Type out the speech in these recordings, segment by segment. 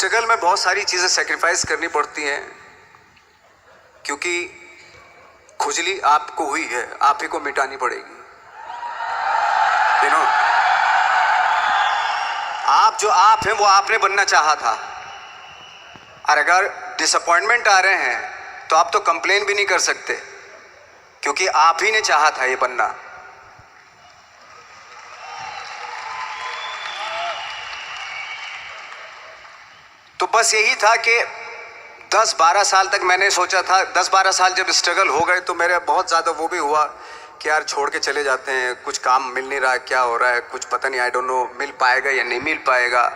Struggle में बहुत सारी चीज़ें सेक्रीफाइस करनी पड़ती हैं, क्योंकि खुजली आपको हुई है, आप ही को मिटानी पड़ेगी। आप जो आप हैं वो आपने बनना चाहा था, और अगर डिसअपॉइंटमेंट आ रहे हैं तो आप तो कंप्लेन भी नहीं कर सकते, क्योंकि आप ही ने चाहा था ये बनना। तो बस यही था कि 10-12 साल तक मैंने सोचा था, 10-12 साल जब स्ट्रगल हो गए तो मेरे बहुत ज़्यादा वो भी हुआ कि यार छोड़ के चले जाते हैं, कुछ काम मिल नहीं रहा है, क्या हो रहा है कुछ पता नहीं, आई डोंट नो मिल पाएगा या नहीं मिल पाएगा।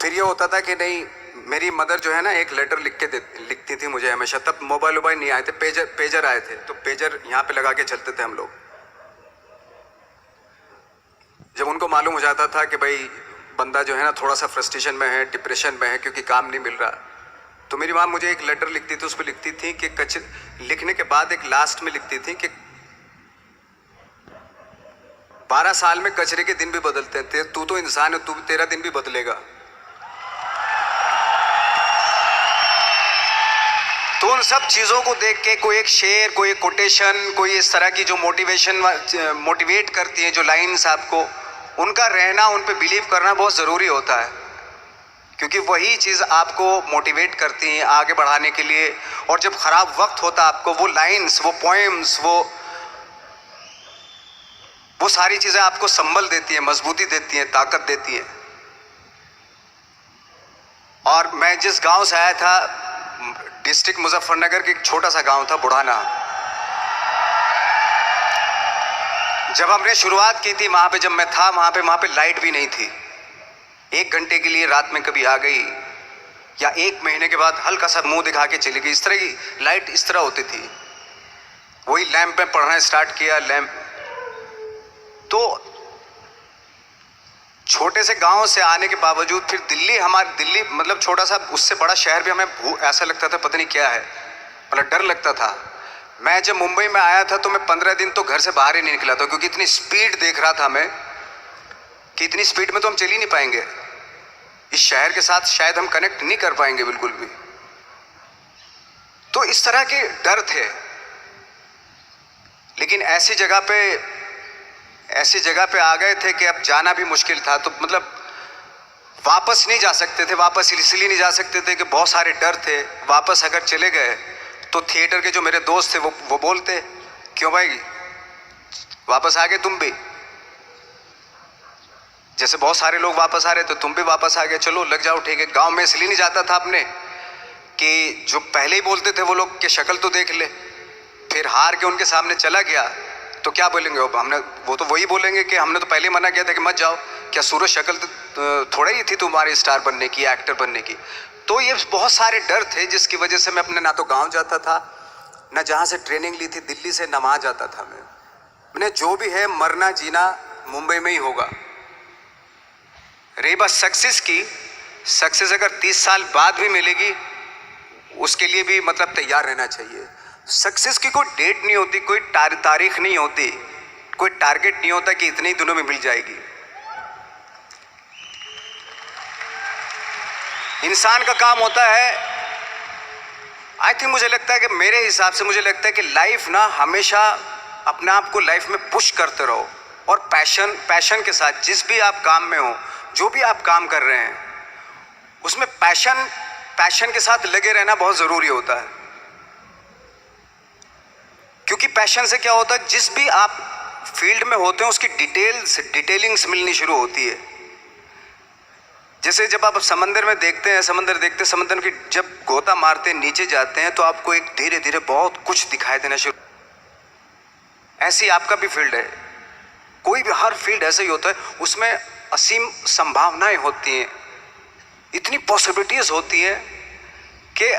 फिर ये होता था कि नहीं, मेरी मदर जो है ना एक लेटर लिखती थी मुझे हमेशा। तब मोबाइल नहीं आए थे, पेजर आए थे, तो पेजर यहाँ पे लगा के चलते थे हम लोग। जब उनको मालूम हो जाता था कि भाई बंदा जो है ना थोड़ा सा फ्रस्ट्रेशन में है, डिप्रेशन में है क्योंकि काम नहीं मिल रहा, तो मेरी माँ मुझे एक लेटर लिखती थी। उस पर लिखती थी कि लिखने के बाद एक लास्ट में लिखती थी कि 12 साल में कचरे के दिन भी बदलते थे, तू तो इंसान है, तू तेरा दिन भी बदलेगा। तो उन सब चीज़ों को देख के कोई एक शेर, कोई एक कोटेशन, कोई इस तरह की जो मोटिवेट करती है, जो लाइंस आपको, उनका रहना, उन पे बिलीव करना बहुत ज़रूरी होता है, क्योंकि वही चीज़ आपको मोटिवेट करती है आगे बढ़ाने के लिए। और जब ख़राब वक्त होता है आपको वो लाइंस, वो पोएम्स, वो सारी चीज़ें आपको संबल देती हैं, मजबूती देती हैं, ताकत देती हैं। और मैं जिस गांव से आया था, डिस्ट्रिक्ट मुजफ्फरनगर के एक छोटा सा गांव था बुढ़ाना, जब हमने शुरुआत की थी वहाँ पे, जब मैं था वहाँ पे लाइट भी नहीं थी। 1 घंटे के लिए रात में कभी आ गई, या 1 महीने के बाद हल्का सा मुंह दिखा के चली गई। इस तरह की लाइट इस तरह होती थी। वही लैंप में पढ़ना स्टार्ट किया, लैंप। तो छोटे से गांव से आने के बावजूद फिर दिल्ली मतलब छोटा सा, उससे बड़ा शहर भी हमें ऐसा लगता था पता नहीं क्या है, मतलब डर लगता था। मैं जब मुंबई में आया था तो मैं 15 दिन तो घर से बाहर ही नहीं निकला था, क्योंकि इतनी स्पीड देख रहा था मैं कि इतनी स्पीड में तो हम चल ही नहीं पाएंगे, इस शहर के साथ शायद हम कनेक्ट नहीं कर पाएंगे बिल्कुल भी। तो इस तरह के डर थे। लेकिन ऐसी जगह पे आ गए थे कि अब जाना भी मुश्किल था। तो मतलब वापस नहीं जा सकते थे। वापस इसलिए नहीं जा सकते थे कि बहुत सारे डर थे। वापस अगर चले गए तो थिएटर के जो मेरे दोस्त थे वो बोलते, क्यों भाई वापस आ गए तुम भी, जैसे बहुत सारे लोग वापस आ रहे थे तुम भी वापस आ गए, चलो लग जाओ ठीक है। गांव में इसलिए नहीं जाता था अपने कि जो पहले ही बोलते थे वो लोग कि शक्ल तो देख ले, फिर हार के उनके सामने चला गया तो क्या बोलेंगे वो तो वही बोलेंगे कि हमने तो पहले मना किया था कि मत जाओ, क्या सूरज शक्ल तो थोड़ा ही थी तुम्हारी स्टार बनने की, एक्टर बनने की। तो ये बहुत सारे डर थे जिसकी वजह से मैं अपने ना तो गांव जाता था, ना जहाँ से ट्रेनिंग ली थी दिल्ली से, ना वहाँ जाता था। मैंने जो भी है मरना जीना मुंबई में ही होगा। रही बात सक्सेस की, सक्सेस अगर 30 साल बाद भी मिलेगी उसके लिए भी मतलब तैयार रहना चाहिए। सक्सेस की कोई डेट नहीं होती, कोई तारीख नहीं होती, कोई टारगेट नहीं होता कि इतने ही दिनों में मिल जाएगी। इंसान का काम होता है, आई थिंक मुझे लगता है कि मेरे हिसाब से मुझे लगता है कि लाइफ ना हमेशा अपने आप को लाइफ में पुश करते रहो, और पैशन के साथ जिस भी आप काम में हो, जो भी आप काम कर रहे हैं उसमें पैशन के साथ लगे रहना बहुत ज़रूरी होता है। क्योंकि पैशन से क्या होता है, जिस भी आप फील्ड में होते हैं उसकी डिटेलिंग्स मिलनी शुरू होती है। जैसे जब आप समंदर में देखते हैं, समंदर की जब गोता मारते हैं, नीचे जाते हैं तो आपको एक धीरे धीरे बहुत कुछ दिखाई देना शुरू। ऐसी आपका भी फील्ड है, कोई भी हर फील्ड ऐसा ही होता है, उसमें असीम संभावनाएं होती हैं, इतनी पॉसिबिलिटीज होती है कि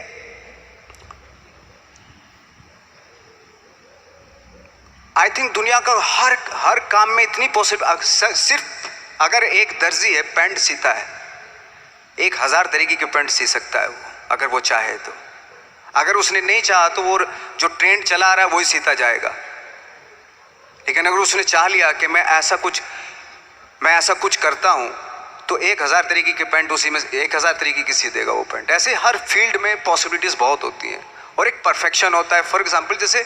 आई थिंक दुनिया का हर काम में इतनी सिर्फ अगर एक दर्जी है पैंट सीता है, 1000 तरीके की पैंट सी सकता है वो, अगर वो चाहे तो। अगर उसने नहीं चाहा तो वो जो ट्रेंड चला रहा है वही सीता जाएगा। लेकिन अगर उसने चाह लिया कि मैं ऐसा कुछ करता हूँ, तो 1000 तरीके के पैंट उसी में 1000 तरीके की सी देगा वो पैंट। ऐसे हर फील्ड में पॉसिबिलिटीज़ बहुत होती हैं और एक परफेक्शन होता है। फॉर एग्जांपल जैसे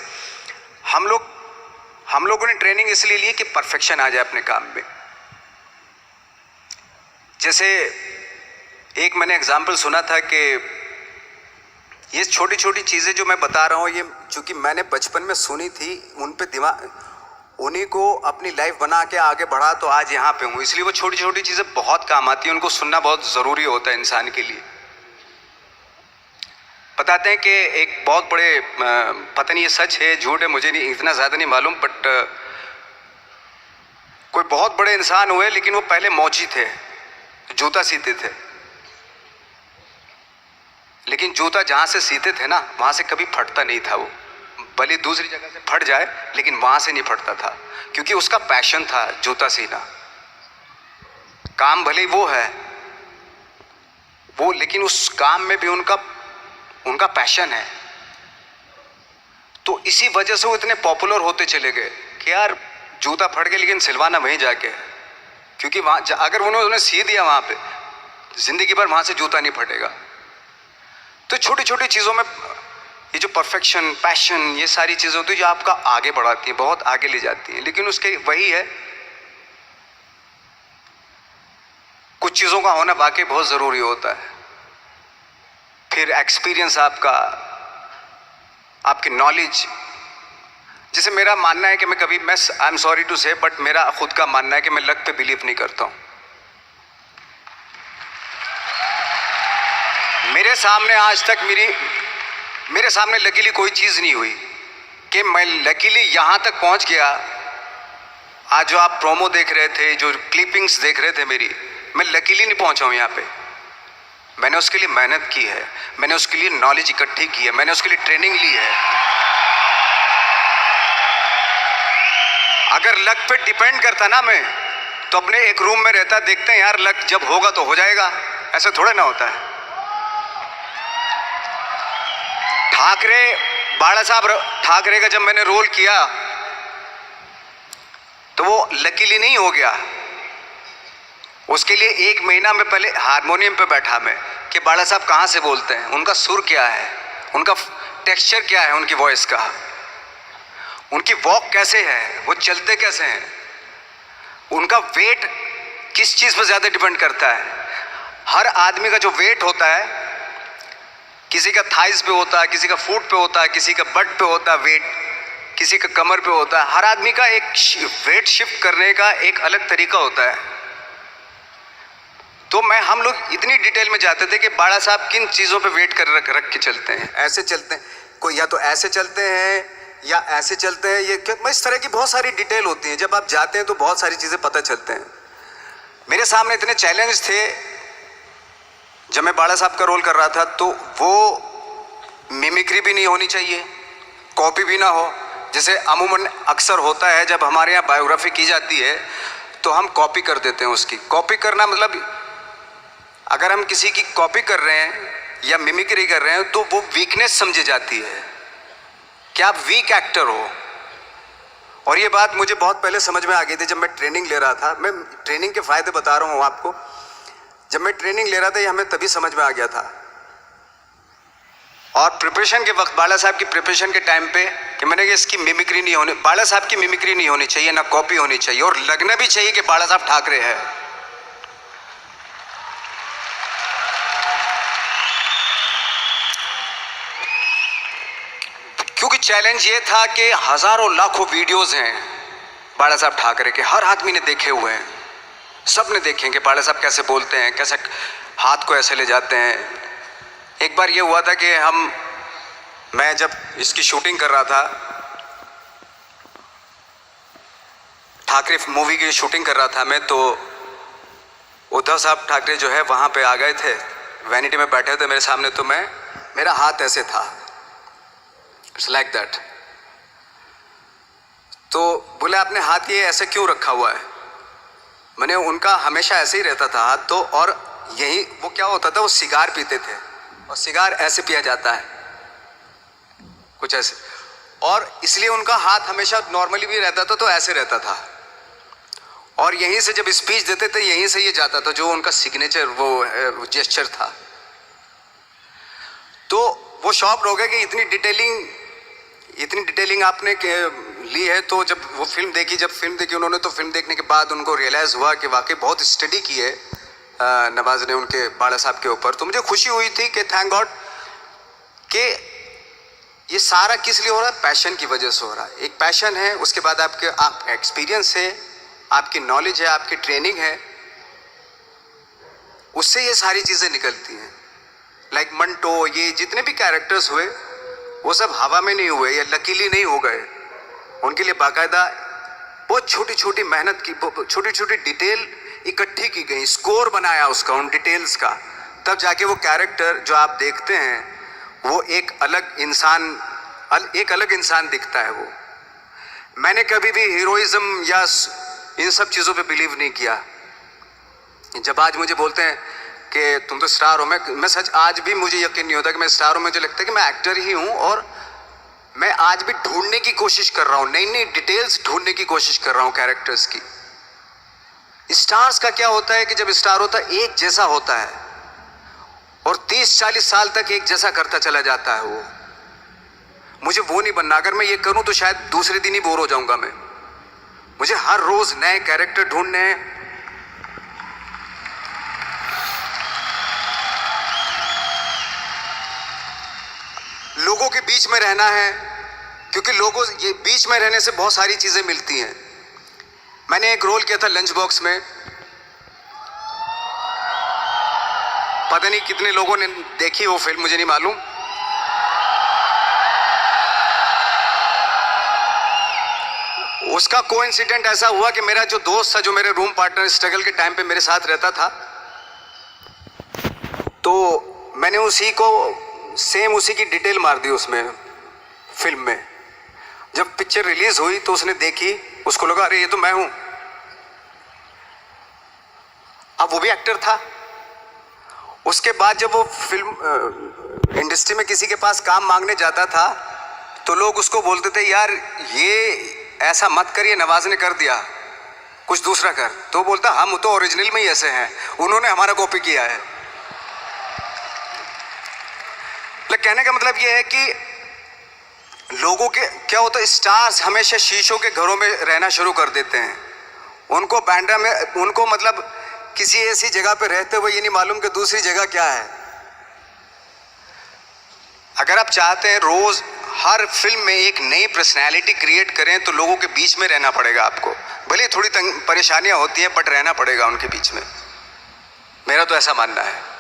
हम लोगों ने ट्रेनिंग इसलिए ली कि परफेक्शन आ जाए अपने काम में। जैसे एक मैंने एग्जांपल सुना था कि ये छोटी छोटी चीज़ें जो मैं बता रहा हूँ, ये चूँकि मैंने बचपन में सुनी थी, उन पे दिमाग, उन्हीं को अपनी लाइफ बना के आगे बढ़ा तो आज यहाँ पे हूँ। इसलिए वो छोटी छोटी चीज़ें बहुत काम आती हैं, उनको सुनना बहुत ज़रूरी होता है इंसान के लिए। बताते हैं कि एक बहुत बड़े, पता नहीं ये सच है झूठ है, मुझे नहीं इतना ज़्यादा नहीं मालूम, बट कोई बहुत बड़े इंसान हुए लेकिन वो पहले मौची थे, जूता सीते थे। लेकिन जूता जहाँ से सीते थे ना, वहाँ से कभी फटता नहीं था। वो भले दूसरी जगह से फट जाए लेकिन वहाँ से नहीं फटता था, क्योंकि उसका पैशन था जूता सीना। काम भले वो है वो, लेकिन उस काम में भी उनका पैशन है। तो इसी वजह से वो इतने पॉपुलर होते चले गए कि यार जूता फट गया लेकिन सिलवाना वहीं जाके, क्योंकि वहाँ अगर उन्होंने सी दिया वहाँ पे, जिंदगी भर वहाँ से जूता नहीं फटेगा। तो छोटी छोटी चीज़ों में ये जो परफेक्शन, पैशन, ये सारी चीज़ें होती है जो आपका आगे बढ़ाती हैं, बहुत आगे ले जाती हैं। लेकिन उसके वही है, कुछ चीज़ों का होना वाकई बहुत ज़रूरी होता है। फिर एक्सपीरियंस आपकी नॉलेज। जैसे मेरा मानना है कि मैं आई एम सॉरी टू से, बट मेरा खुद का मानना है कि मैं लक पे बिलीव नहीं करता हूँ। मेरे सामने आज तक मेरे सामने लकीली कोई चीज़ नहीं हुई कि मैं लकीली यहाँ तक पहुँच गया। आज जो आप प्रोमो देख रहे थे, जो क्लिपिंग्स देख रहे थे मेरी, मैं लकीली नहीं पहुँचा हूँ यहाँ पे। मैंने उसके लिए मेहनत की है, मैंने उसके लिए नॉलेज इकट्ठी की है, मैंने उसके लिए ट्रेनिंग ली है। अगर लक पे डिपेंड करता ना मैं, तो अपने एक रूम में रहता, देखते हैं यार लक जब होगा तो हो जाएगा, ऐसा थोड़ा ना होता है। बाला साहब ठाकरे का जब मैंने रोल किया तो वो लकीली नहीं हो गया। उसके लिए 1 महीना में पहले हारमोनियम पे बैठा मैं कि बाला साहब कहाँ से बोलते हैं, उनका सुर क्या है, उनका टेक्सचर क्या है, उनकी वॉइस का, उनकी वॉक कैसे है, वो चलते कैसे हैं, उनका वेट किस चीज़ पर ज़्यादा डिपेंड करता है। हर आदमी का जो वेट होता है, किसी का थाइस पे होता है, किसी का फुट पे होता है, किसी का बट पे होता है वेट, किसी का कमर पे होता है। हर आदमी का एक वेट शिफ्ट करने का एक अलग तरीका होता है। तो हम लोग इतनी डिटेल में जाते थे कि बाला साहब किन चीज़ों पे वेट कर रख के चलते हैं, ऐसे चलते हैं, कोई या तो ऐसे चलते हैं या ऐसे चलते हैं, ये इस तरह की बहुत सारी डिटेल होती हैं। जब आप जाते हैं तो बहुत सारी चीज़ें पता चलते हैं। मेरे सामने इतने चैलेंज थे जब मैं बाला साहब का रोल कर रहा था, तो वो मिमिक्री भी नहीं होनी चाहिए, कॉपी भी ना हो। जैसे अमूमन अक्सर होता है जब हमारे यहाँ बायोग्राफी की जाती है तो हम कॉपी कर देते हैं। उसकी कॉपी करना मतलब, अगर हम किसी की कॉपी कर रहे हैं या मिमिक्री कर रहे हैं तो वो वीकनेस समझी जाती है कि आप वीक एक्टर हो। और ये बात मुझे बहुत पहले समझ में आ गई थी जब मैं ट्रेनिंग ले रहा था। मैं ट्रेनिंग के फ़ायदे बता रहा हूँ आपको। जब मैं ट्रेनिंग ले रहा था ये हमें तभी समझ में आ गया था। और प्रिपरेशन के वक्त, बाला साहब की प्रिपरेशन के टाइम पे, कि मैंने कहा इसकी मिमिक्री नहीं होनी, बाला साहब की मिमिक्री नहीं होनी चाहिए, ना कॉपी होनी चाहिए, और लगना भी चाहिए कि बाला साहब ठाकरे है। क्योंकि चैलेंज ये था कि हजारों लाखों वीडियोस हैं बाला साहब ठाकरे के, हर आदमी ने देखे हुए हैं, सब ने देखे कि बाला साहब कैसे बोलते हैं, कैसे हाथ को ऐसे ले जाते हैं। एक बार ये हुआ था कि मैं जब इसकी शूटिंग कर रहा था, ठाकरे मूवी की शूटिंग कर रहा था मैं, तो उद्धव साहब ठाकरे जो है वहाँ पे आ गए थे, वैनिटी में बैठे थे मेरे सामने। तो मेरा हाथ ऐसे था, इट्स लाइक दैट। तो बोले आपने हाथ ये ऐसे क्यों रखा हुआ है? मैंने, उनका हमेशा ऐसे ही रहता था हाथ। तो और यही वो क्या होता था, वो सिगार पीते थे, और सिगार ऐसे पिया जाता है कुछ ऐसे, और इसलिए उनका हाथ हमेशा नॉर्मली भी रहता था तो ऐसे रहता था। और यहीं से जब स्पीच देते थे यहीं से ये जाता था, जो उनका सिग्नेचर वो जेस्चर था। तो वो शॉक्ड हो गए कि इतनी डिटेलिंग आपने ली है। तो जब वो फिल्म देखी उन्होंने, तो फिल्म देखने के बाद उनको रियलाइज़ हुआ कि वाकई बहुत स्टडी की है नवाज ने उनके बाड़ा साहब के ऊपर। तो मुझे खुशी हुई थी कि थैंक गॉड कि ये सारा किस लिए हो रहा है, पैशन की वजह से हो रहा है। एक पैशन है, उसके बाद आपका एक्सपीरियंस है, आपकी नॉलेज है, आपकी ट्रेनिंग है, उससे ये सारी चीज़ें निकलती हैं। लाइक मंटो, ये जितने भी कैरेक्टर्स हुए वो सब हवा में नहीं हुए या लकीली नहीं हो गए। उनके लिए बाकायदा बहुत छोटी छोटी मेहनत की, छोटी छोटी डिटेल इकट्ठी की गई, स्कोर बनाया उसका, उन डिटेल्स का, तब जाके वो कैरेक्टर जो आप देखते हैं वो एक अलग इंसान दिखता है। वो मैंने कभी भी हीरोइज्म या इन सब चीज़ों पे बिलीव नहीं किया। जब आज मुझे बोलते हैं कि तुम तो स्टार हो, मैं सच आज भी मुझे यकीन नहीं होता कि मैं स्टार हूँ। मुझे लगता है कि मैं एक्टर ही हूँ, और मैं आज भी ढूंढने की कोशिश कर रहा हूँ, नई नई डिटेल्स ढूंढने की कोशिश कर रहा हूँ कैरेक्टर्स की। स्टार्स का क्या होता है कि जब स्टार होता है एक जैसा होता है और 30-40 साल तक एक जैसा करता चला जाता है। वो मुझे वो नहीं बनना। अगर मैं ये करूं तो शायद दूसरे दिन ही बोर हो जाऊंगा मैं। मुझे हर रोज नए कैरेक्टर ढूंढने हैं। लोगों के बीच में रहना है, क्योंकि लोगों ये बीच में रहने से बहुत सारी चीजें मिलती हैं। मैंने एक रोल किया था लंच बॉक्स में, पता नहीं कितने लोगों ने देखी वो फिल्म, मुझे नहीं मालूम। उसका कोइंसिडेंट ऐसा हुआ कि मेरा जो दोस्त था, जो मेरे रूम पार्टनर स्ट्रगल के टाइम पे मेरे साथ रहता था, तो मैंने उसी की डिटेल मार दी उसमें फिल्म में। जब पिक्चर रिलीज हुई तो उसने देखी, उसको लगा अरे ये तो मैं हूं। अब वो भी एक्टर था। उसके बाद जब वो फिल्म इंडस्ट्री में किसी के पास काम मांगने जाता था तो लोग उसको बोलते थे यार ये ऐसा मत करिए, नवाज ने कर दिया, कुछ दूसरा कर। तो बोलता हम तो ओरिजिनल में ही ऐसे हैं, उन्होंने हमारा कॉपी किया है। कहने का मतलब ये है कि लोगों के क्या होता है, स्टार्स हमेशा शीशों के घरों में रहना शुरू कर देते हैं। उनको बैंड्रा में, उनको मतलब किसी ऐसी जगह पे रहते हुए ये नहीं मालूम कि दूसरी जगह क्या है। अगर आप चाहते हैं रोज हर फिल्म में एक नई पर्सनैलिटी क्रिएट करें तो लोगों के बीच में रहना पड़ेगा आपको। भले थोड़ी परेशानियां होती हैं बट रहना पड़ेगा उनके बीच में। मेरा तो ऐसा मानना है।